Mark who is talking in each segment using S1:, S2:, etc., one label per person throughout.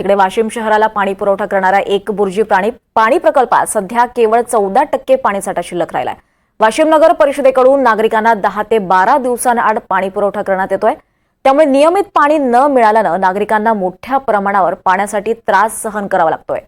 S1: तिकडे वाशिम शहराला पाणी पुरवठा करणारा एक बुर्जी पाणी प्रकल्पात सध्या केवळ 14% पाणीसाठा शिल्लक राहिलाय। वाशिम नगर परिषदेकडून नागरिकांना 10 ते 12 दिवसांआड पाणी पुरवठा करण्यात येतोय। त्यामुळे नियमित पाणी न मिळाल्यानं नागरिकांना मोठ्या प्रमाणावर पाण्यासाठी त्रास सहन करावा लागतोय।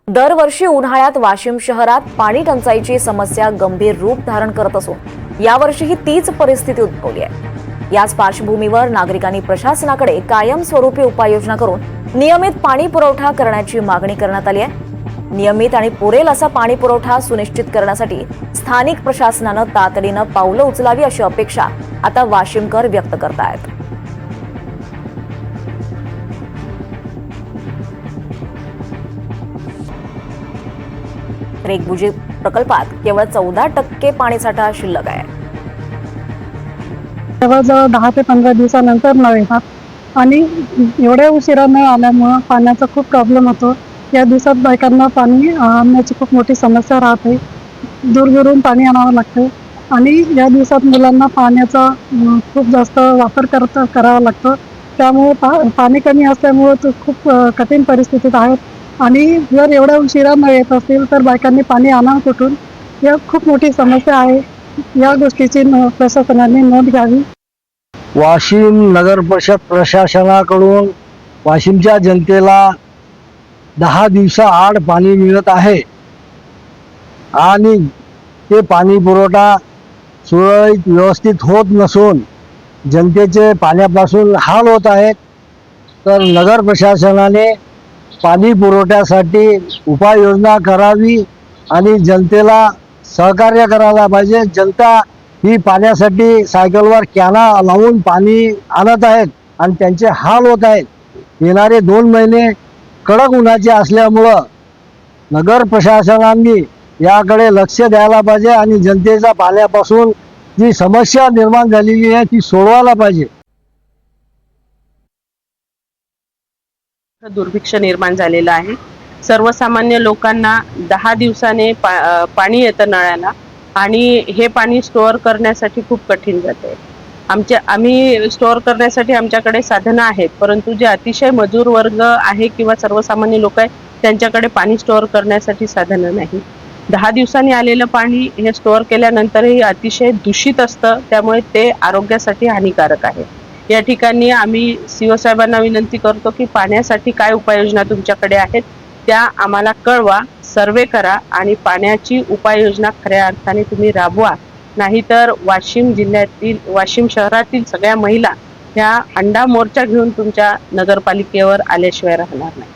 S1: दरवर्षी उन्हाळ्यात वाशिम शहरात पाणी टंचाईची समस्या गंभीर रूप धारण करत असून यावर्षीही तीच परिस्थिती उद्भवली आहे। याच पार्श्वभूमीवर नागरिकांनी प्रशासनाकडे कायमस्वरूपी उपाययोजना करून नियमित पाणी पुरवठा करण्याची मागणी करण्यात आली आहे। नियमित आणि पुरेल असा पाणी पुरवठा सुनिश्चित करण्यासाठी स्थानिक प्रशासनानं तातडीनं पावलं उचलावी अशी अपेक्षा आता वाशिमकर व्यक्त करतायत। रेगबुजी प्रकल्पात केवळ 14% पाणीसाठा शिल्लक आहे।
S2: जवळजवळ 10 ते 15 दिवसानंतर नळ येतात आणि एवढ्या उशिरा नळ आल्यामुळं पाण्याचा खूप प्रॉब्लेम होतो। या दिवसात बायकांना पाणी आणण्याची खूप मोठी समस्या राहते। दूरदूरून पाणी आणावं लागतं आणि या दिवसात मुलांना पाण्याचा खूप जास्त वापर करावा लागतो। त्यामुळे पाणी कमी असल्यामुळं तो खूप कठीण परिस्थितीत आहेत आणि जर एवढ्या उशिरा नळ येत असतील तर बायकांनी पाणी आणावं कुठून, या खूप मोठी समस्या आहे। या गोष्टीची प्रशासनाने नोंद घ्यावी।
S3: वाशिम नगर परिषद प्रशासनाकडून वाशिमच्या जनतेला 10 दिवसाआड पाणी मिळत आहे आणि ते पाणी पुरवठा सुरळीत व्यवस्थित होत नसून जनतेचे पाण्यापासून हाल होत आहेत। तर नगर प्रशासनाने पाणी पुरवठ्यासाठी उपाययोजना करावी आणि जनतेला सहकार्य करायला पाहिजे। जनता ही पाण्यासाठी सायकलवर कॅना लावून पाणी आणत आहेत आणि त्यांचे हाल होत आहेत। येणारे 2 महिने कडक उन्हाचे असल्यामुळं नगर प्रशासनाने याकडे लक्ष द्यायला पाहिजे आणि जनतेच्या पाण्यापासून जी समस्या निर्माण झालेली आहे ती सोडवायला पाहिजे।
S4: दुर्भिक्ष निर्माण झालेला आहे। सर्वसामान्य लोकांना 10 दिवसाने पाणी येतं नळाला आणि हे पाणी स्टोअर करण्यासाठी खूप कठीण जाते। आम्ही स्टोअर करण्यासाठी आमच्याकडे साधनं आहेत, परंतु जे अतिशय मजूर वर्ग आहे किंवा सर्वसामान्य लोक आहेत त्यांच्याकडे पाणी स्टोअर करण्यासाठी साधनं नाही। 10 दिवसांनी आलेलं पाणी हे स्टोअर केल्यानंतरही अतिशय दूषित असतं, त्यामुळे ते आरोग्यासाठी हानिकारक आहे। या ठिकाणी आम्ही सीओ साहेबांना विनंती करतो की पाण्यासाठी काय उपाययोजना तुमच्याकडे आहेत त्या आम्हाला कळवा, सर्वे करा आणि पाण्याची उपाययोजना खऱ्या अर्थाने तुम्ही राबवा। नाहीतर वाशिम शहरातील सगळ्या महिला ह्या अंडा मोर्चा घेऊन तुमच्या नगरपालिकेवर आल्याशिवाय राहणार नाही।